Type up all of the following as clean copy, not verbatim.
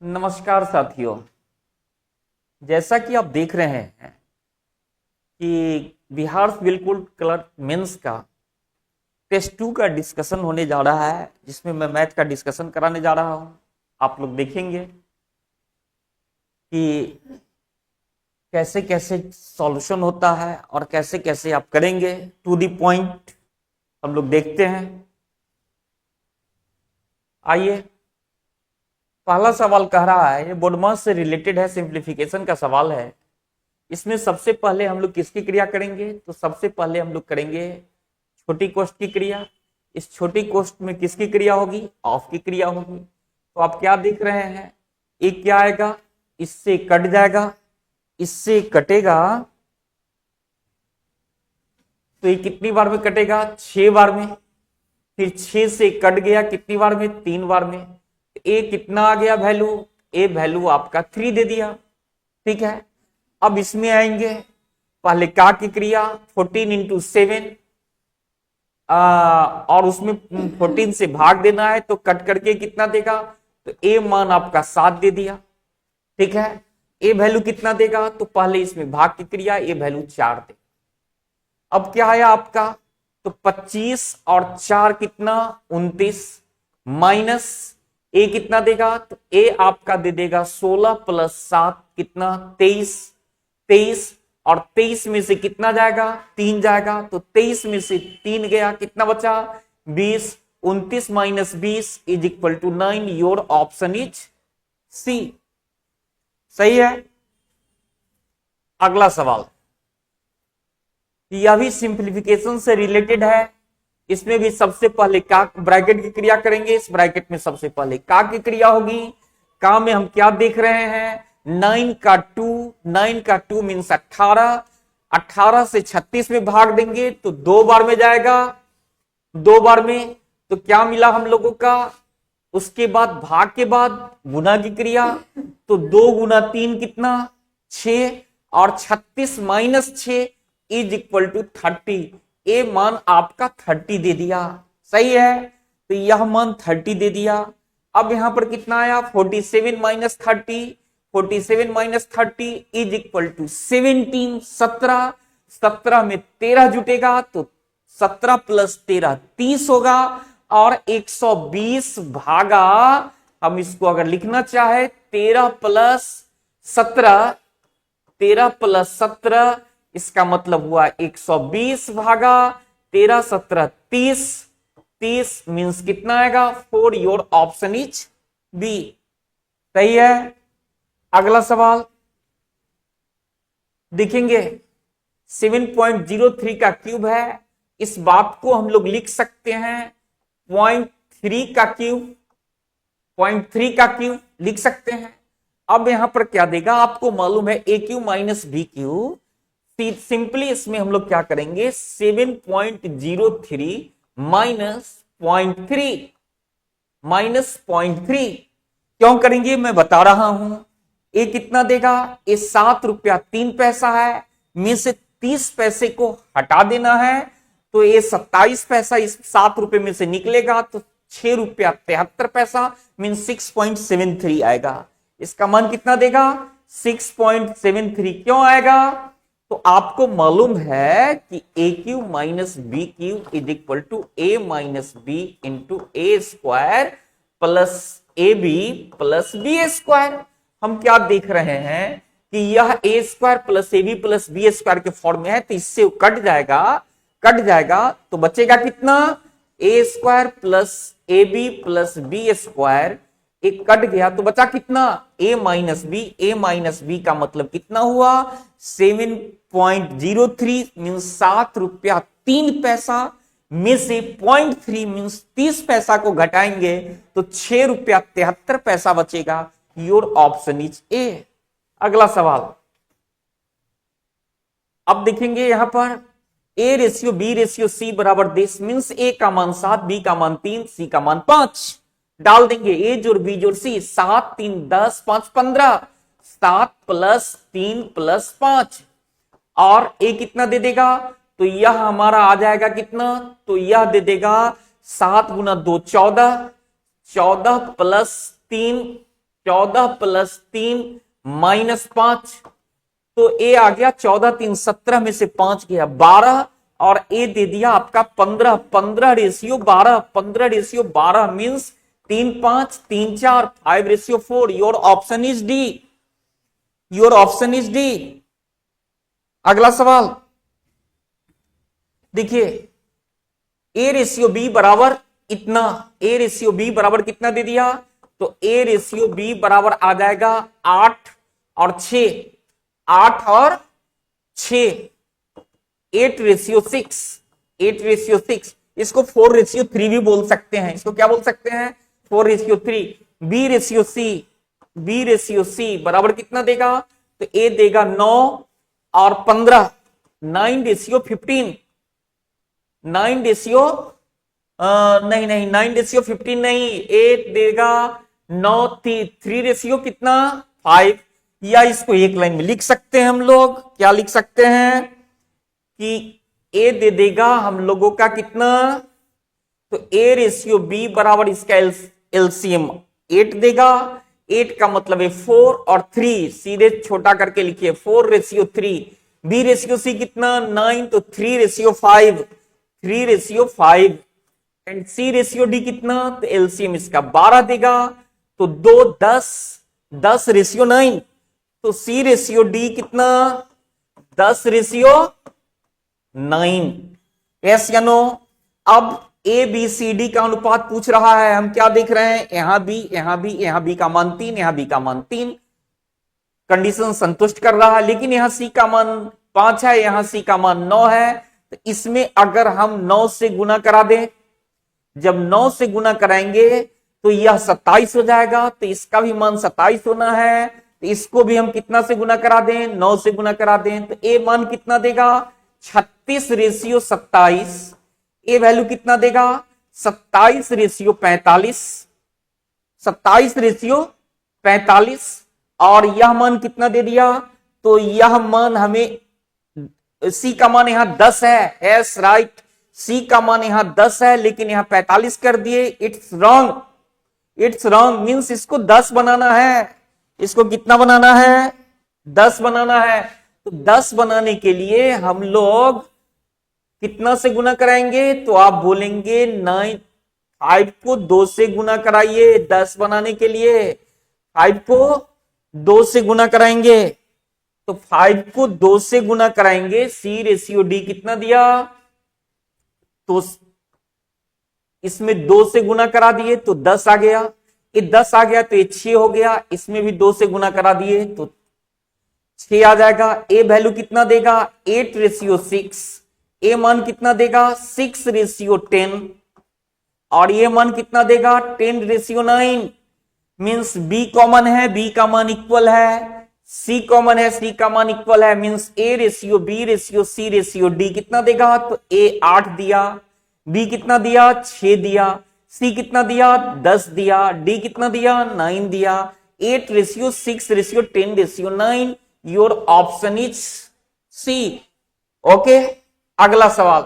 नमस्कार साथियों। जैसा कि आप देख रहे हैं कि बिहार बिल्कुल क्लर्क मेंस का टेस्ट 2 का डिस्कशन होने जा रहा है, जिसमें मैं मैथ का डिस्कशन कराने जा रहा हूं। आप लोग देखेंगे कि कैसे कैसे सॉल्यूशन होता है और कैसे कैसे आप करेंगे। टू द पॉइंट हम लोग देखते हैं। आइए, पहला सवाल कह रहा है, ये बोर्ड मास से रिलेटेड है, सिंप्लीफिकेशन का सवाल है। इसमें सबसे पहले हम लोग किसकी क्रिया करेंगे? तो सबसे पहले हम लोग करेंगे छोटी कोष्ठ की क्रिया। इस छोटी कोष्ठ में किसकी क्रिया होगी? ऑफ की क्रिया होगी। तो आप क्या देख रहे हैं, एक क्या आएगा, इससे कट जाएगा, इससे कटेगा, तो ये कितनी बार में कटेगा? 6 बार में। फिर 6 से कट गया कितनी बार में? 3 बार में। ए कितना आ गया वैल्यू? ए वैल्यू आपका 3 दे दिया। ठीक है, अब इसमें आएंगे, पहले का की क्रिया 14 इंटू 7 और उसमें 14 से भाग देना है, तो कट करके कितना देगा? तो ए मान आपका 7 दे दिया। ठीक है, ए वैल्यू कितना देगा? तो पहले इसमें भाग की क्रिया, ए वैल्यू 4 दे। अब क्या आया आपका? तो 25 और 4 कितना? 29 माइनस ए कितना देगा? तो ए आपका दे देगा 16 प्लस 7 कितना? 23। 23 और 23 में से कितना जाएगा? 3 जाएगा, तो 23 में से 3 गया, कितना बचा? 20। 29 minus 20 is equal to 9। Your option is c. सही है। अगला सवाल, यह भी सिंप्लीफिकेशन से रिलेटेड है। इसमें भी सबसे पहले का ब्रैकेट की क्रिया करेंगे। इस ब्रैकेट में सबसे पहले का की क्रिया होगी। का में हम क्या देख रहे हैं? 9 का 2 मीन्स 18। 18 से 36 में भाग देंगे तो 2 बार में जाएगा, 2 बार में। तो क्या मिला हम लोगों का? उसके बाद भाग के बाद गुना की क्रिया, तो 2 गुना 3 कितना? 6 और 36 माइनस 6 इज इक्वल टू 30। ए मान आपका 30 दे दिया। सही है, तो यह मान 30 दे दिया। अब यहां पर कितना आया? 47 minus 30। 47 minus 30 is equal to 17। 17 17 में 13 जुटेगा, तो 17 प्लस 13 30 होगा। और 120 भागा, हम इसको अगर लिखना चाहे 13 प्लस 17, 13 प्लस 17, इसका मतलब हुआ 120 भागा 13 17 30। 30 मीन्स कितना आएगा? 4। Your option is b. सही है। अगला सवाल देखेंगे, 7.03 का क्यूब है। इस बात को हम लोग लिख सकते हैं 0.3 का क्यूब, 0.3 का क्यूब लिख सकते हैं। अब यहां पर क्या देगा? आपको मालूम है A cube minus B cube. Simply इसमें हम लोग क्या करेंगे? 7.03 माइनस 0.3 क्यों करेंगे मैं बता रहा हूं। ये कितना देगा? ये 7 रुपया 3 पैसा है, में से 30 पैसे को हटा देना है, तो ये 27 पैसा इस 7 रुपए में से निकलेगा, तो 6 रुपया 73 पैसा मीन 6.73 आएगा। इसका मान कितना देगा? 6.73। क्यों आएगा? तो आपको मालूम है कि A cube minus B cube is equal to A minus B into A square plus A B plus B square. हम क्या देख रहे हैं कि यह A square plus A B plus B square के फॉर्म में है, तो इससे कट जाएगा, कट जाएगा, तो बचेगा कितना? A square plus A B plus B square. एक कट गया तो बचा कितना? a minus B. A minus B का मतलब कितना हुआ? 7.03 मीन्स 7 रुपया 3 पैसा में से 0.3 मीन्स 30 पैसा को घटाएंगे तो 6 रुपया 73 पैसा बचेगा। Your option is a. अगला सवाल अब देखेंगे, यहां पर a ratio b ratio c बराबर 10 मीन्स ए का मान 7, बी का मान 3, सी का मान 5 डाल देंगे। ए जोड़ बी जोड़ सी, 7 3 10 5 15, 7 प्लस 3 प्लस 5, और ए कितना दे देगा? तो यह हमारा आ जाएगा कितना? तो यह दे देगा 7 गुना 2 14, 14 प्लस 3 14 प्लस 3 माइनस 5, तो ए आ गया 14 3 17 में से 5 गया 12, और ए दे दिया आपका 15, 15 ratio 12, 15 ratio 12 means 3 5 3 4 5 ratio 4। Your option is D, your option is D. अगला सवाल देखिए, ए रेशियो बी बराबर इतना, ए रेशियो बी बराबर कितना दे दिया, तो ए रेशियो बी बराबर आ जाएगा 8 और 6, 8 और 6, 8 रेशियो 6, 8 रेशियो 6। इसको 4 रेशियो 3 भी बोल सकते हैं, इसको क्या बोल सकते हैं, 4 ratio 3। B ratio c, b ratio c बराबर कितना देगा, तो ए देगा 9 और 15, 9 रेशियो 15, 9 रेशियो नहीं नहीं 9 रेशियो 15 नहीं, ए देगा 9 3 रेशियो कितना 5। या इसको एक लाइन में लिख सकते हैं हम लोग, क्या लिख सकते हैं कि ए दे देगा हम लोगों का कितना, तो ए रेशियो बी बराबर इसका एलसीएम 8 देगा, 8 का मतलब है 4 और 3, सीधे छोटा करके लिखिए 4 रेशियो 3। बी रेशियो सी कितना 9, तो 3 ratio 5, 3 ratio 5। And c ratio d कितना, तो एलसीएम इसका 12 देगा, तो 2 10, 10 रेशियो 9, तो सी रेशियो डी कितना 10 रेशियो 9। यस या नो। अब ए बी सी डी का अनुपात पूछ रहा है, हम क्या देख रहे हैं, यहां भी यहां भी, यहां बी का मान 3, यहां बी का मान 3, कंडीशन संतुष्ट कर रहा है। लेकिन यहां सी का मान 5 है, यहां सी का मान 9 है, तो इसमें अगर हम 9 से गुना करा दें, जब 9 से गुना कराएंगे तो यह 27 हो जाएगा, तो इसका भी मान 27 होना है, तो इसको भी हम कितना से गुना करा दें, 9 से गुना करा दें, तो ए मान कितना देगा 36 रेशियो 27, ए वैल्यू कितना देगा 27 रेशियो 45, 27 रेशियो 45, और यह मान कितना दे दिया, तो यह मान हमें, सी का मान यहां 10 है, यस राइट, सी का मान यहां 10 है, लेकिन यहां 45 कर दिए, it's wrong, it's wrong means इसको 10 बनाना है, इसको कितना बनाना है 10 बनाना है। तो 10 बनाने के लिए हम लोग कितना से गुना कराएंगे, तो आप बोलेंगे 9, 5 को 2 से गुना कराइए, 10 बनाने के लिए 5 को 2 से गुना कराएंगे, तो 5 को 2 से गुना कराएंगे, सी रेशियो डी कितना दिया, तो इसमें 2 से गुना करा दिए तो 10 आ गया, ये 10 आ गया तो ये 6 हो गया, इसमें भी 2 से गुना करा दिए तो 6 आ जाएगा। ए वैल्यू कितना देगा 8 रेशियो 6, ए मान कितना देगा 6 रेशियो 10, और ये मान कितना देगा 10 रेशियो 9, मींस बी कॉमन है, बी का मान इक्वल है, सी कॉमन है, सी का मान इक्वल है, means a ratio b ratio c ratio d कितना देगा, तो ए 8 दिया, बी कितना दिया 6 दिया, सी कितना दिया 10 दिया, डी कितना दिया 9 दिया, 8 ratio 6 ratio 10 ratio 9। Your option is c. Okay, अगला सवाल,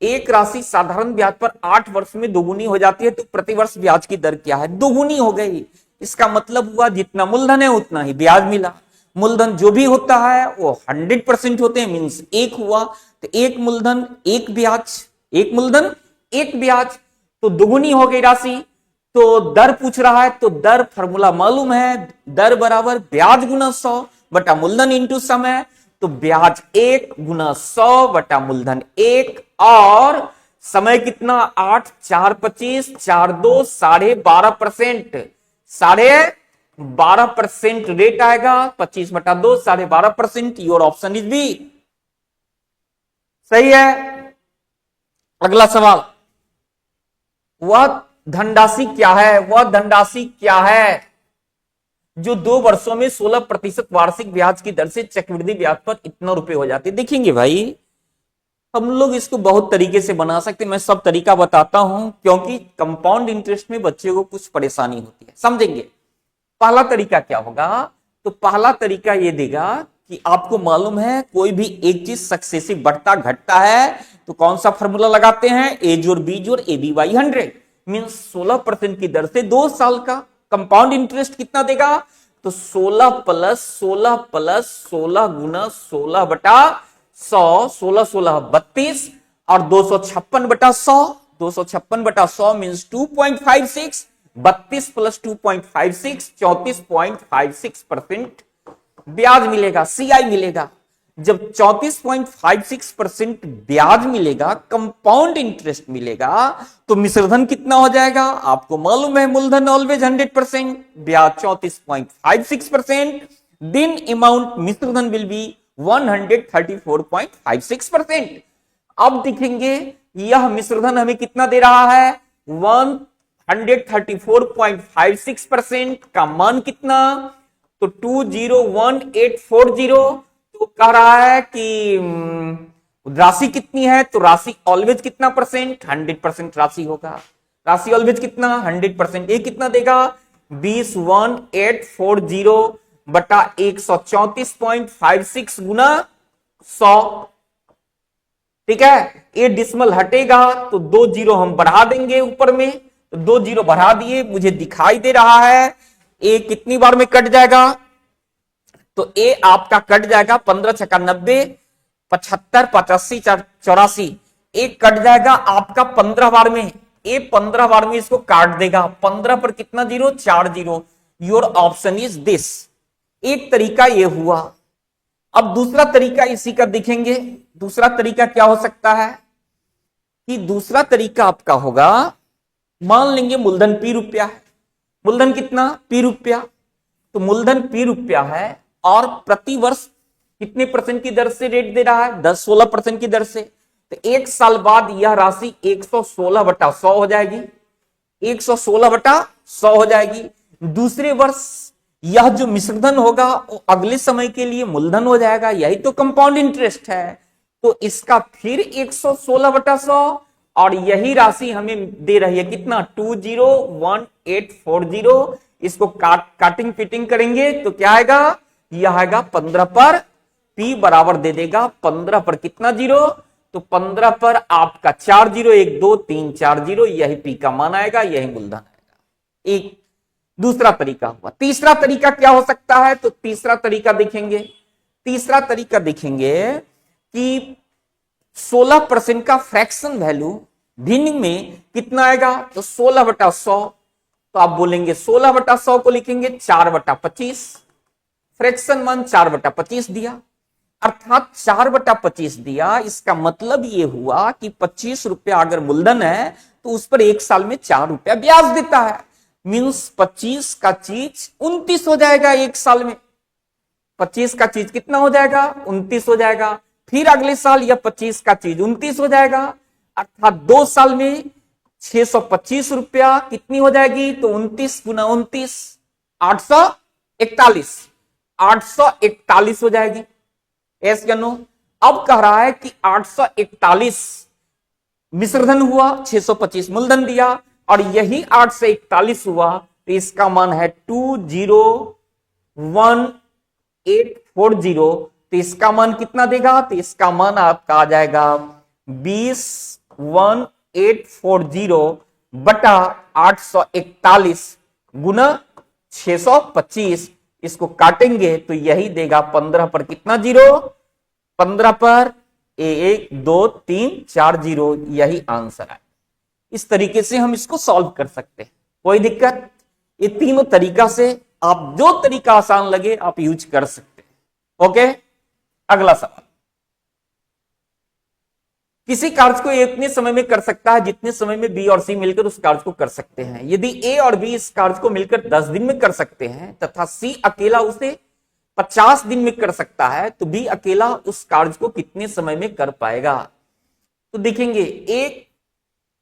एक राशि साधारण ब्याज पर 8 वर्ष में दोगुनी हो जाती है, तो प्रतिवर्ष ब्याज की दर क्या है, दोगुनी हो गई, इसका मतलब हुआ जितना मूलधन है उतना ही ब्याज मिला। मूलधन जो भी होता है वो 100% होते हैं, मींस एक हुआ, तो एक मूलधन एक ब्याज, एक मूलधन एक ब्याज, तो दुगुनी हो गई राशि। तो दर पूछ रहा है, तो दर फॉर्मूला मालूम है, दर बराबर ब्याज गुना 100 बटा मूलधन इंटू समय, तो ब्याज 1 गुना 100 बटा मूलधन 1, और समय कितना 8 4 25 4 2 12.5%, 12.5% रेट आएगा, 25 बटा 2 12.5%। योर ऑप्शन इज बी, सही है। अगला सवाल, वह धनराशि क्या है, वह धनराशि क्या है जो 2 वर्षों में 16% वार्षिक ब्याज की दर से चक्रवृद्धि ब्याज पर इतना रुपए हो जाते। देखेंगे भाई, हम लोग इसको बहुत तरीके से बना सकते हैं, मैं सब तरीका बताता हूं, क्योंकि कंपाउंड इंटरेस्ट में बच्चे को कुछ परेशानी होती है, समझेंगे। पहला तरीका क्या होगा, तो पहला तरीका ये देगा कि आपको मालूम है कोई भी एक चीज सक्सेसिव बढ़ता घटता है, तो कौन सा फॉर्मूला लगाते हैं, ए जोड़ बी जोड़ ए बी बाई 100, मीन्स 16% की दर से 2 साल का, कंपाउंड इंटरेस्ट कितना देगा, तो 16 प्लस 16 प्लस 16 गुना 16 बटा 100, 16 16 32 और 256 बटा 100, 256 बटा 100 मीन्स 2.56, 32 प्लस 2.56 34.56% ब्याज मिलेगा, सीआई मिलेगा। जब 34.56% ब्याज मिलेगा, कंपाउंड इंटरेस्ट मिलेगा, तो मिश्रधन कितना हो जाएगा, आपको मालूम है मूलधन ऑलवेज 100%, ब्याज 34.56%, देन अमाउंट मिश्रधन विल बी 134.56%। अब देखेंगे यह मिश्रधन हमें कितना दे रहा है, 134.56% का मान कितना, तो 201840। तो कह रहा है कि राशि कितनी है, तो राशि ऑलवेज कितना परसेंट, 100% राशि होगा। राशि ऑलवेज कितना, 100%। ये कितना देगा, 201840 बटा 134.56 गुना 100। ठीक है, ये डिसमल हटेगा तो 2 जीरो हम बढ़ा देंगे ऊपर में, तो 2 जीरो बढ़ा दिए, मुझे दिखाई दे रहा है ए कितनी बार में कट जाएगा, तो ए आपका कट जाएगा 15 छक्का 90, 75 85 84, एक कट जाएगा आपका 15 बार में, ए 15 बार में इसको काट देगा, 15 पर कितना zero, 4 zero. Your option is this. एक तरीका ये हुआ। अब दूसरा तरीका इसी का देखेंगे। दूसरा तरीका क्या हो सकता है कि दूसरा तरीका आपका होगा, मान लेंगे मूलधन पी रुपया है, मूलधन कितना, पी रुपया, तो मूलधन पी रुपया है और प्रति वर्ष कितने परसेंट की दर से रेट दे रहा है, 10-16% की दर से। तो एक साल बाद यह राशि 116 बटा 100 हो जाएगी, 116 बटा 100 हो जाएगी। दूसरे वर्ष यह जो मिश्रधन होगा वो अगले समय के लिए मूलधन हो जाएगा, यही तो कंपाउंड इंटरेस्ट है। तो इसका फिर 116 बटा 100 और यही राशि हमें दे रही है कितना, 201840। इसको काटिंग फिटिंग करेंगे तो क्या आएगा, यह आएगा 15 पर, पी बराबर दे देगा 15 पर कितना जीरो, तो 15 पर आपका 4 जीरो, 1 2 3 4 जीरो, यही पी का मान आएगा, यही मूलधन आएगा। एक दूसरा तरीका हुआ। तीसरा तरीका क्या हो सकता है, तो तीसरा तरीका देखेंगे। तीसरा तरीका देखेंगे कि 16% का फ्रैक्शन वैल्यू भिन्न में कितना आएगा, तो 16 बटा 100। तो आप बोलेंगे 16 बटा 100 को लिखेंगे 4 बटा 25, फ्रैक्शन मान 4 बटा 25 दिया, अर्थात 4 बटा 25 दिया। इसका मतलब यह हुआ कि 25 रुपया अगर मूलधन है तो उस पर एक साल में 4 रुपया ब्याज देता है, मीन्स 25 का चीज 29 हो जाएगा एक साल में। 25 का चीज कितना हो जाएगा, 29 हो जाएगा। फिर अगले साल यह 25 का चीज 29 हो जाएगा, अर्थात 2 साल में 625 रुपया कितनी हो जाएगी, तो 29 गुना 29 841, 841 हो जाएगी। यस या नो। अब कह रहा है कि 841 मिश्रधन हुआ, 625 मूलधन दिया और यही 841 हुआ, तो इसका मान है 201840। तो इसका मान कितना देगा, तो इसका मान आपका आ जाएगा 201840 बटा 841 गुना 625। इसको काटेंगे तो यही देगा 15 पर कितना जीरो, 15 पर 1 2 3 4 जीरो, यही आंसर है। इस तरीके से हम इसको सॉल्व कर सकते हैं, कोई दिक्कत। ये तीनों तरीका से आप जो तरीका आसान लगे आप यूज कर सकते हैं। ओके, अगला सवाल। किसी कार्य को इतने समय में कर सकता है जितने समय में बी और सी मिलकर उस कार्य को कर सकते हैं। यदि ए और बी इस कार्य को मिलकर 10 दिन में कर सकते हैं तथा सी अकेला उसे 50 दिन में कर सकता है, तो बी अकेला उस कार्य को कितने समय में कर पाएगा। तो देखेंगे ए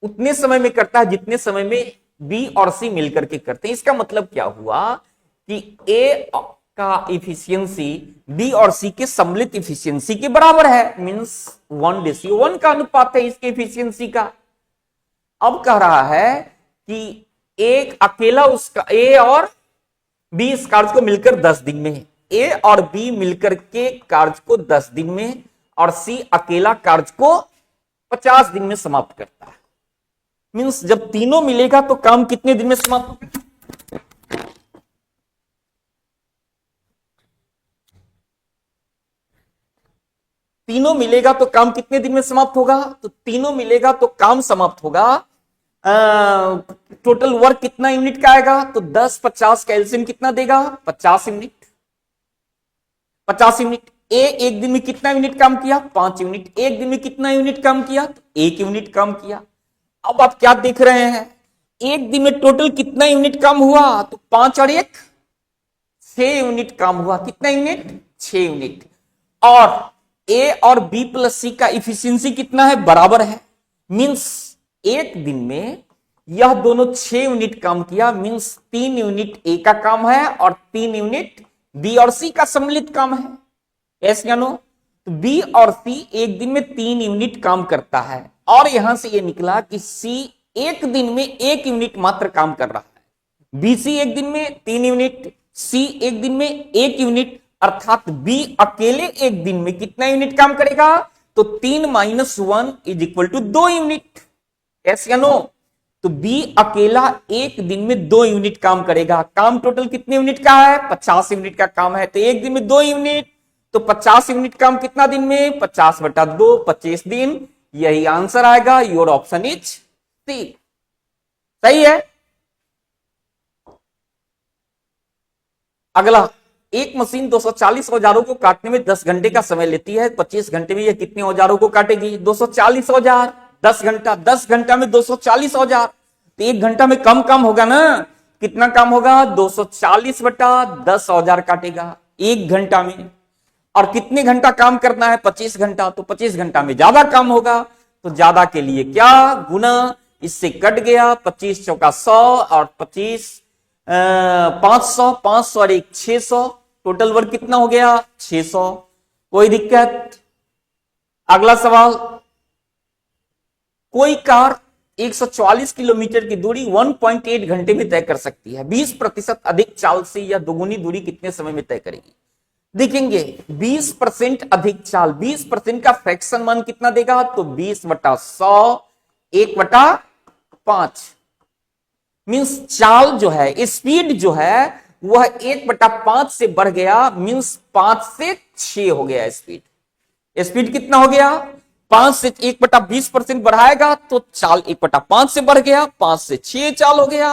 उतने समय में करता है जितने समय में बी और सी मिलकर के करते हैं। इसका मतलब क्या हुआ कि ए का इफिशियंसी बी और सी के सम्मिलित इफिशियंसी के बराबर है, मींस 1:1 का अनुपात है इसके इफिशियंसी का। अब कह रहा है कि एक अकेला उसका ए और बी इस कार्य को मिलकर 10 दिन में, ए और बी मिलकर के कार्य को 10 दिन में और सी अकेला कार्य को 50 दिन में समाप्त करता है। मींस जब तीनों मिलेगा तो काम कितने दिन में समाप्त होगा, तीनों मिलेगा तो काम कितने दिन में समाप्त होगा? तो तीनों मिलेगा तो काम समाप्त होगा। टोटल वर्क कितना यूनिट का आएगा? तो 10 50 कैल्शियम कितना देगा? 50 यूनिट। 50 यूनिट। ए एक दिन में कितना यूनिट काम किया? 5 यूनिट। एक दिन में कितना यूनिट काम किया? तो 1 यूनिट काम किया। अब आप क्या देख रहे हैं, एक दिन में टोटल कितना यूनिट काम हुआ? तो 5 और 1 6 यूनिट काम हुआ। कितना यूनिट? 6 यूनिट। और ए और बी प्लस सी का इफिशियंसी कितना है? बराबर है। मींस एक दिन में यह दोनों 6 यूनिट काम किया, मींस 3 यूनिट ए का काम है और 3 यूनिट बी और सी का सम्मिलित काम है। यस या नो? तो बी और सी एक दिन में 3 यूनिट काम करता है और यहां से यह निकला कि सी एक दिन में 1 यूनिट मात्र काम कर रहा है। बीसी एक दिन में 3 यूनिट, सी एक दिन में 1 यूनिट, अर्थात बी अकेले एक दिन में कितना यूनिट काम करेगा? तो 3 - 1 = 2 यूनिट। यस या नो? तो बी अकेला एक दिन में 2 यूनिट काम करेगा। काम टोटल कितने यूनिट का है? 50 यूनिट का काम है, तो एक दिन में 2 यूनिट, तो 50 यूनिट काम कितना दिन में? 50/2 25 दिन। यही आंसर आएगा। Your option is c. सही है। अगला, एक मशीन 240 औजारों को काटने में 10 घंटे का समय लेती है। 25 घंटे में यह कितने औजारों को काटेगी? 240 औजार। 10 घंटा, 10 घंटा में 240 औजार, तो 1 घंटा में कम काम होगा ना। कितना काम होगा? 240/10 औजार काटेगा 1 घंटा में। और कितने घंटा काम करना है? 25 घंटा, तो 25 घंटा में ज्यादा काम होगा। तो ज्यादा के लिए क्या गुना, इससे कट गया 25 चौका 100 और 25 500, 500 और 1 600। टोटल वर्क कितना हो गया? 600। कोई दिक्कत? अगला सवाल, कोई कार 144 किलोमीटर की दूरी 1.8 घंटे में तय कर सकती है। 20% अधिक चाल से यह दोगुनी दूरी कितने समय में तय करेगी? देखेंगे 20% अधिक चाल, 20% का फ्रैक्शन मान कितना देगा? तो 20/100 1/5। मींस चाल जो है, स्पीड जो है वह 1/5 से बढ़ गया, मींस 5 से 6 हो गया स्पीड। स्पीड कितना हो गया? 5 से 1/20% बढ़ाएगा तो चाल 1/5 से बढ़ गया, 5 से 6 चाल हो गया।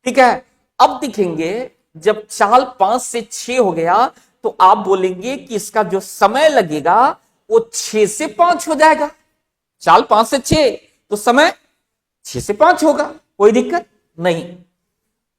ठीक है। अब देखेंगे जब चाल 5 से 6 हो गया तो आप बोलेंगे कि इसका जो समय लगेगा वो 6 से 5 हो जाएगा। चाल 5 से 6 तो समय 6 से 5 होगा। कोई दिक्कत नहीं।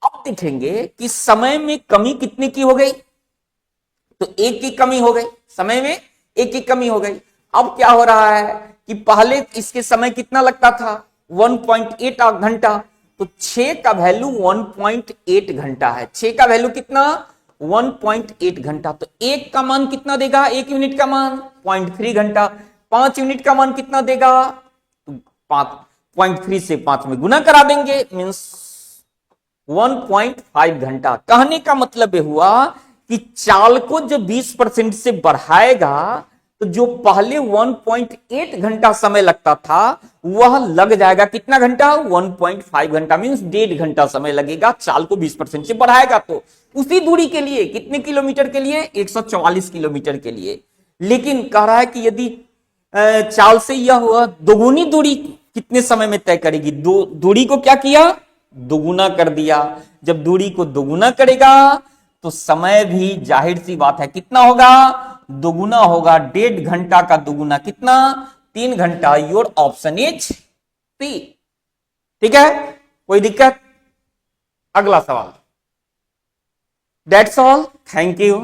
अब देखेंगे कि समय में कमी कितने की हो गई? तो 1 की कमी हो गई। समय में 1 की कमी हो गई। अब क्या हो रहा है कि पहले इसके समय कितना लगता था? 1.8 घंटा। तो 6 का वैल्यू 1.8 घंटा है। 6 का वैल्यू कितना? 1.8 घंटा। तो 1 का मान कितना देगा? 1 यूनिट का मान 0.3 घंटा। 5 यूनिट का मान कितना देगा? 0.3 से 5 में गुना करा देंगे, मींस 1.5 घंटा। कहने का मतलब यह हुआ कि चाल को जो 20% से बढ़ाएगा तो जो पहले 1.8 घंटा समय लगता था वह लग जाएगा कितना घंटा? 1.5 घंटा, मींस 1.5 घंटा समय लगेगा। चाल को 20% से बढ़ाएगा तो उसी दूरी के लिए, कितने किलोमीटर के लिए? 144 किलोमीटर के लिए। लेकिन कह रहा है कि यदि चाल से यह हुआ दोगुनी दूरी कितने समय में तय करेगी? दूरी को क्या किया? दोगुना कर दिया। जब दूरी को दोगुना करेगा तो समय भी जाहिर सी बात है कितना होगा? दोगुना होगा। 1.5 घंटा का दोगुना कितना? 3 घंटा। Your option is c. ठीक है। कोई दिक्कत? अगला सवाल। That's all. Thank you.